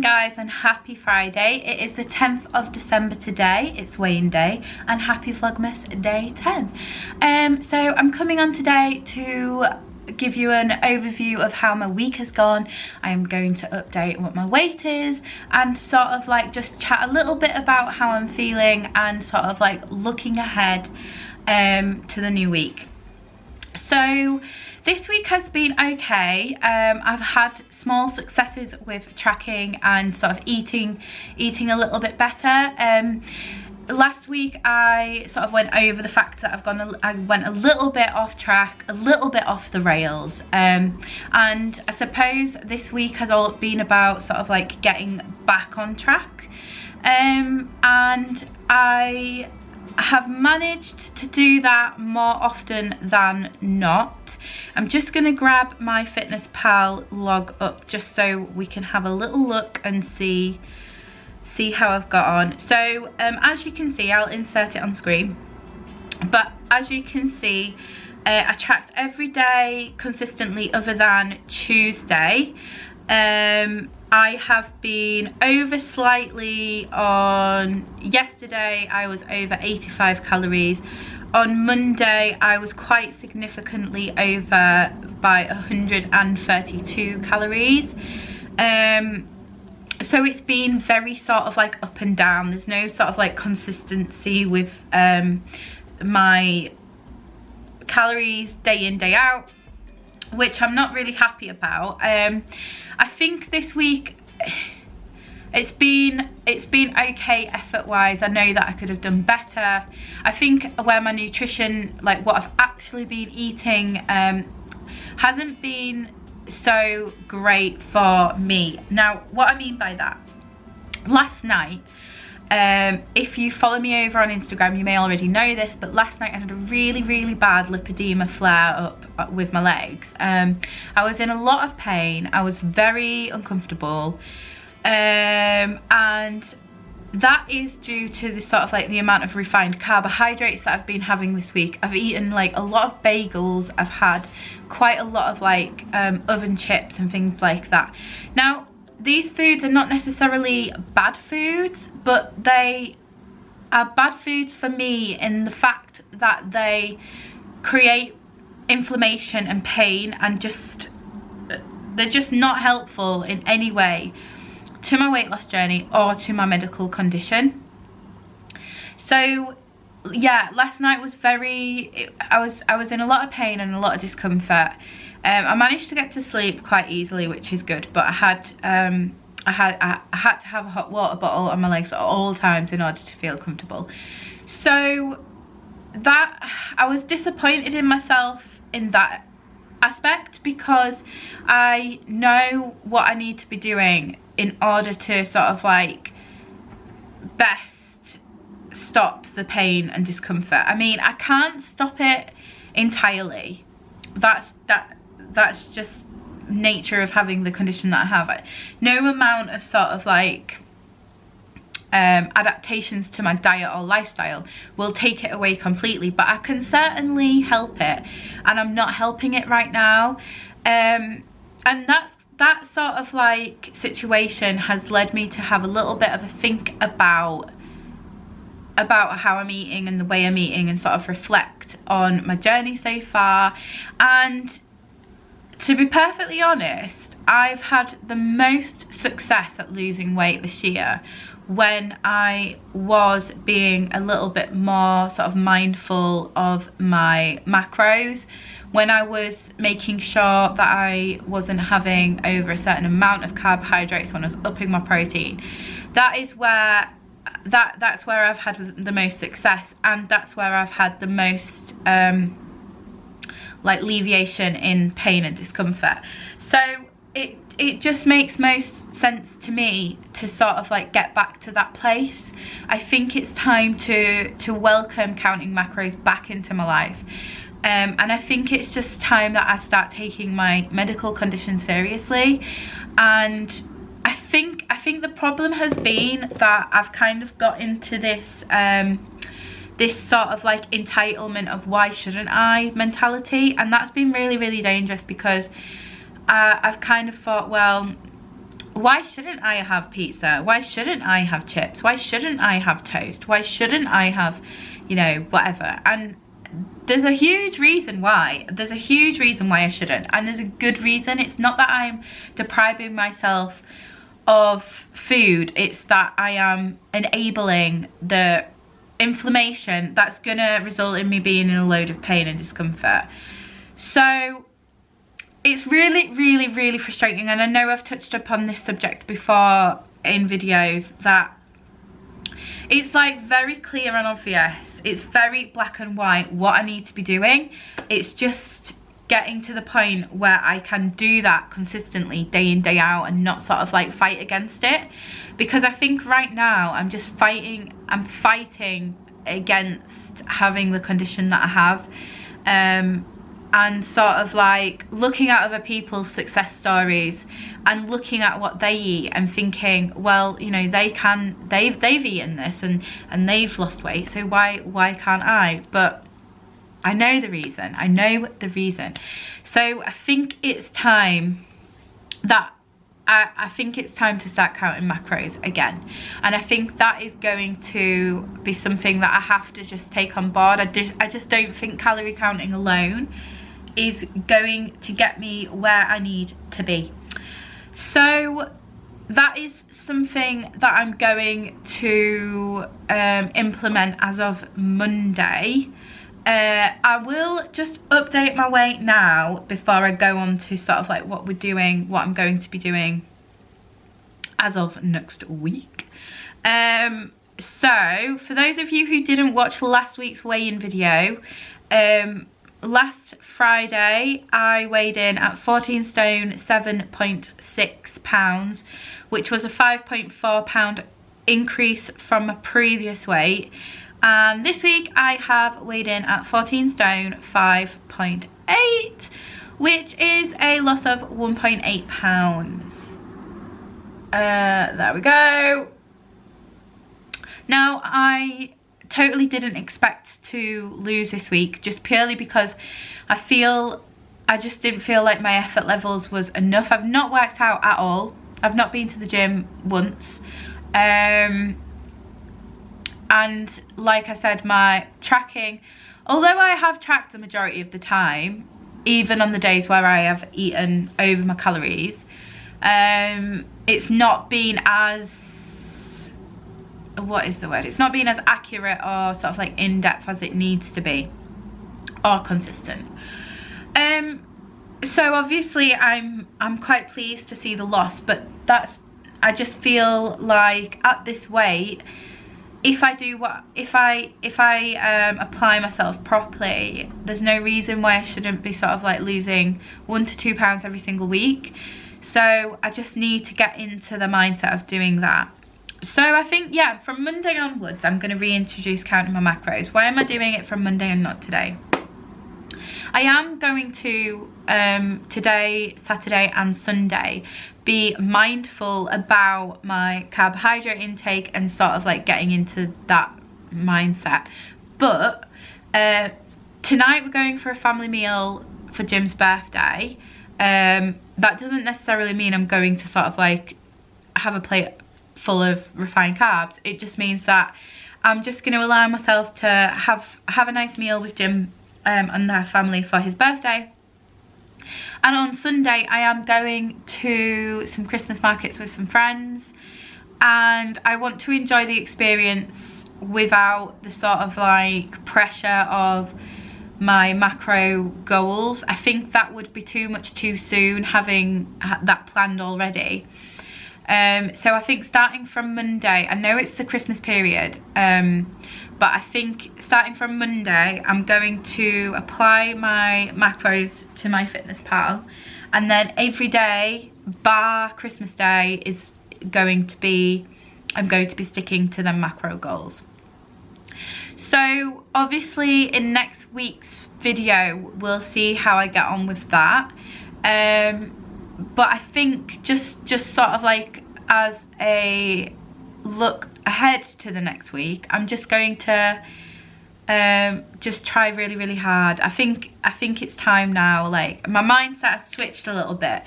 morning guys, and happy Friday. It is the 10th of December today. It's weighing day, and happy Vlogmas day 10. So I'm coming on today to give you an overview of how my week has gone. I am going to update what my weight is and sort of like just chat a little bit about how I'm feeling and sort of like looking ahead to the new week. So this week has been okay. I've had small successes with tracking and sort of eating a little bit better. Last week I sort of went over the fact that I went a little bit off track, a little bit off the rails, and I suppose this week has all been about sort of like getting back on track, and I have managed to do that more often than not. I'm just going to grab my FitnessPal log up just so we can have a little look and see how I've got on. So as you can see, I'll insert it on screen, but as you can see, I tracked every day consistently other than Tuesday. I have been over slightly on yesterday. I was over 85 calories. On Monday I was quite significantly over by 132 calories. So it's been very sort of like up and down. There's no sort of like consistency with my calories day in, day out, which I'm not really happy about. I think this week it's been okay effort wise. I know that I could have done better. I think where my nutrition, like what I've actually been eating, hasn't been so great for me. Now what I mean by that, last night, if you follow me over on Instagram, you may already know this, but last night I had a really bad lipedema flare up with my legs. I was in a lot of pain. I was very uncomfortable, and that is due to the sort of like the amount of refined carbohydrates that I've been having this week. I've eaten like a lot of bagels. I've had quite a lot of like oven chips and things like that. Now these foods are not necessarily bad foods, but they are bad foods for me in the fact that they create inflammation and pain, and they're just not helpful in any way to my weight loss journey or to my medical condition. So yeah, last night was I was in a lot of pain and a lot of discomfort. I managed to get to sleep quite easily, which is good, but I had to have a hot water bottle on my legs at all times in order to feel comfortable. So that I was disappointed in myself in that aspect, because I know what I need to be doing in order to sort of like best stop the pain and discomfort. I mean, I can't stop it entirely. That's just nature of having the condition that I have. No amount of sort of like adaptations to my diet or lifestyle will take it away completely, but I can certainly help it, and I'm not helping it right now. And that sort of like situation has led me to have a little bit of a think about how I'm eating and the way I'm eating, and sort of reflect on my journey so far. And to be perfectly honest, I've had the most success at losing weight this year when I was being a little bit more sort of mindful of my macros, when I was making sure that I wasn't having over a certain amount of carbohydrates, when I was upping my protein. That is where that's where I've had the most success, and that's where I've had the most like alleviation in pain and discomfort. So it just makes most sense to me to sort of like get back to that place. I think it's time to welcome counting macros back into my life, and I think it's just time that I start taking my medical condition seriously. And I think the problem has been that I've kind of got into this this sort of like entitlement of why shouldn't I mentality, and that's been really dangerous, because I've kind of thought, well, why shouldn't I have pizza? Why shouldn't I have chips? Why shouldn't I have toast? Why shouldn't I have, you know, whatever? And there's a huge reason why. There's a huge reason why I shouldn't. And there's a good reason. It's not that I'm depriving myself of food. It's that I am enabling the inflammation that's gonna result in me being in a load of pain and discomfort. So it's really, really, really frustrating. And I know I've touched upon this subject before in videos, that it's like very clear and obvious. It's very black and white what I need to be doing. It's just getting to the point where I can do that consistently day in, day out, and not sort of like fight against it. Because I think right now I'm just fighting against having the condition that I have. And sort of like looking at other people's success stories and looking at what they eat and thinking, well, you know, they've eaten this and they've lost weight, so why can't I? But I know the reason. I know the reason. So I think it's time that I think it's time to start counting macros again. And I think that is going to be something that I have to just take on board. I just don't think calorie counting alone is going to get me where I need to be. So that is something that I'm going to implement as of Monday. I will just update my weight now before I go on to sort of like what we're doing, what I'm going to be doing as of next week. So for those of you who didn't watch last week's weigh-in video, last Friday I weighed in at 14 stone 7.6 pounds, which was a 5.4 pound increase from my previous weight. And this week I have weighed in at 14 stone 5.8, which is a loss of 1.8 pounds. There we go. Now, I totally didn't expect to lose this week, just purely because I just didn't feel like my effort levels was enough. I've not worked out at all. I've not been to the gym once. And like I said, my tracking, although I have tracked the majority of the time, even on the days where I have eaten over my calories, it's not been as, what is the word? It's not been as accurate or sort of like in-depth as it needs to be, or consistent. So obviously I'm quite pleased to see the loss, but I just feel like at this weight, if I apply myself properly, there's no reason why I shouldn't be sort of like losing 1 to 2 pounds every single week. So I just need to get into the mindset of doing that. So I think, yeah, from Monday onwards, I'm going to reintroduce counting my macros. Why am I doing it from Monday and not today? I am going to, today, Saturday and Sunday, be mindful about my carbohydrate intake and sort of like getting into that mindset. But tonight we're going for a family meal for Jim's birthday. That doesn't necessarily mean I'm going to sort of like have a plate full of refined carbs. It just means that I'm just going to allow myself to have a nice meal with Jim and their family for his birthday. And on Sunday I am going to some Christmas markets with some friends, and I want to enjoy the experience without the sort of like pressure of my macro goals. I think that would be too much too soon, having that planned already. So I think starting from Monday, I know it's the Christmas period, but I think starting from Monday, I'm going to apply my macros to MyFitnessPal, and then every day, bar Christmas Day, is going to be, I'm going to be sticking to the macro goals. So obviously in next week's video, we'll see how I get on with that. But I think just sort of like as a look ahead to the next week, I'm just going to just try really, really hard. I think it's time now. Like, my mindset has switched a little bit.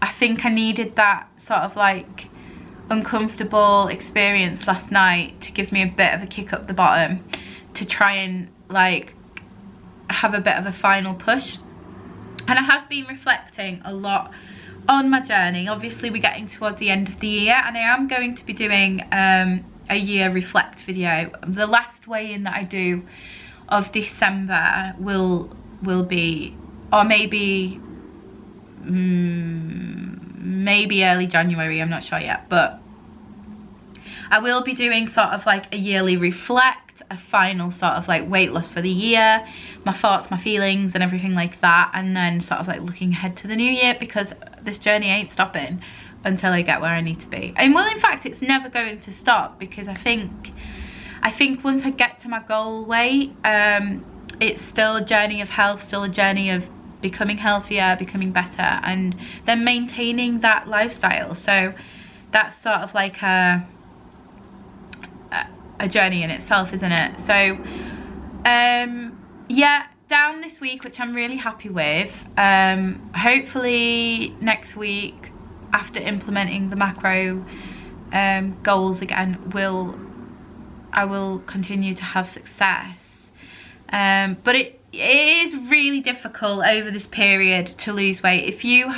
I think I needed that sort of like uncomfortable experience last night to give me a bit of a kick up the bottom, to try and like have a bit of a final push. And I have been reflecting a lot on my journey. Obviously we're getting towards the end of the year, and I am going to be doing a year reflect video. The last weigh-in that I do of December will be, or maybe early January, I'm not sure yet, but I will be doing sort of like a yearly reflect, a final sort of like weight loss for the year, my thoughts, my feelings and everything like that, and then sort of like looking ahead to the new year, because this journey ain't stopping until I get where I need to be. And well, in fact, it's never going to stop, because I think once I get to my goal weight, it's still a journey of health, still a journey of becoming healthier, becoming better, and then maintaining that lifestyle. So that's sort of like a journey in itself, isn't it? So yeah, down this week, which I'm really happy with. Hopefully next week, after implementing the macro goals again, I will continue to have success. But it is really difficult over this period to lose weight. If you're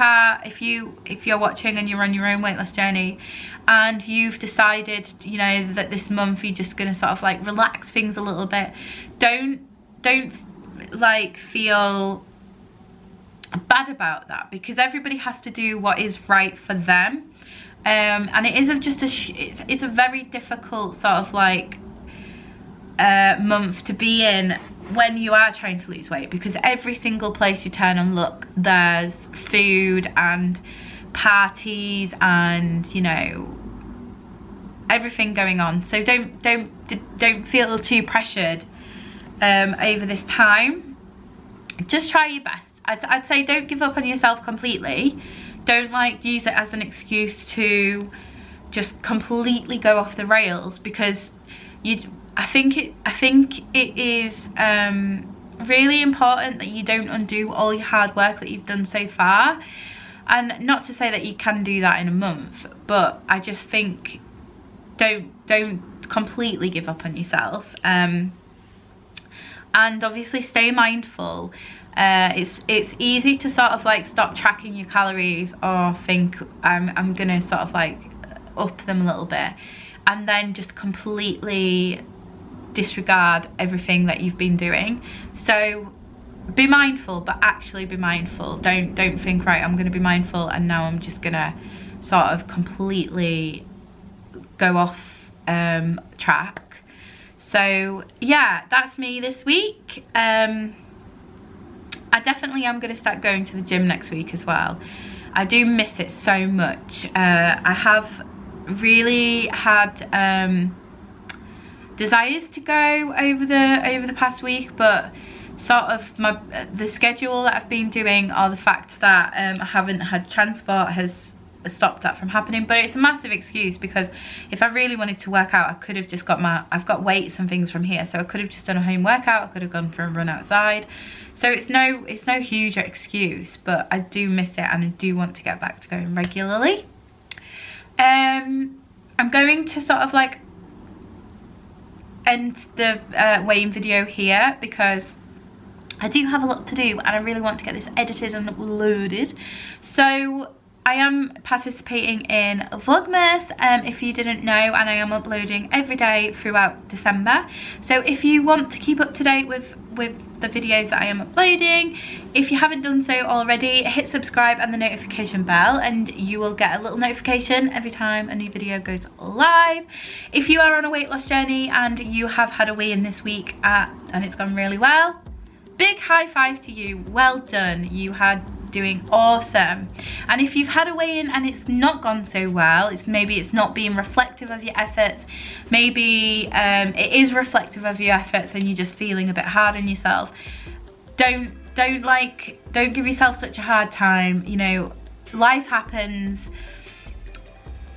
watching and you're on your own weight loss journey, and you've decided, you know, that this month you're just gonna sort of like relax things a little bit, don't like feel bad about that, because everybody has to do what is right for them. And it is it's a very difficult sort of like month to be in when you are trying to lose weight, because every single place you turn and look, there's food and parties and, you know, everything going on. So don't feel too pressured over this time. Just try your best. I'd say don't give up on yourself completely. Don't like use it as an excuse to just completely go off the rails, because I think it is really important that you don't undo all your hard work that you've done so far. And not to say that you can do that in a month, but I just think don't completely give up on yourself. And obviously stay mindful. It's easy to sort of like stop tracking your calories, or think I'm gonna sort of like up them a little bit, and then just completely disregard everything that you've been doing. So be mindful, but actually be mindful. Don't think, right, I'm gonna be mindful and now I'm just gonna sort of completely go off track. So yeah, that's me this week. I definitely am going to start going to the gym next week as well. I do miss it so much. I have really had desires to go over the past week, but sort of the schedule that I've been doing, or the fact that I haven't had transport, has stopped that from happening. But it's a massive excuse, because if I really wanted to work out, I could have just I've got weights and things from here, so I could have just done a home workout. I could have gone for a run outside. So it's no huge excuse, but I do miss it, and I do want to get back to going regularly. I'm going to sort of like end the weigh-in video here, because I do have a lot to do and I really want to get this edited and uploaded. So I am participating in vlogmas, if you didn't know, and I am uploading every day throughout December. So if you want to keep up to date with the videos that I am uploading, if you haven't done so already, hit subscribe and the notification bell, and you will get a little notification every time a new video goes live. If you are on a weight loss journey and you have had a weigh-in this week and it's gone really well, big high five to you. Well done. You had doing awesome. And if you've had a weigh-in and it's not gone so well, maybe it's not being reflective of your efforts, maybe it is reflective of your efforts and you're just feeling a bit hard on yourself, don't give yourself such a hard time. You know, life happens,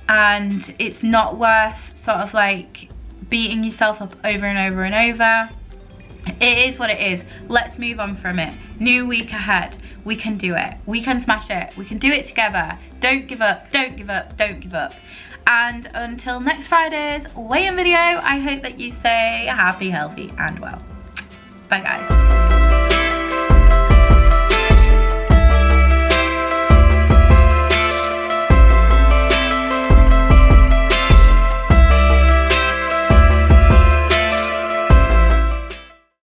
and it's not worth sort of like beating yourself up over and over and over. it is what it is. Let's move on from it. New week ahead. We can do it. We can smash it. We can do it together. Don't give up. Don't give up. Don't give up. And until next Friday's weigh-in video, I hope that you stay happy, healthy, and well. Bye, guys.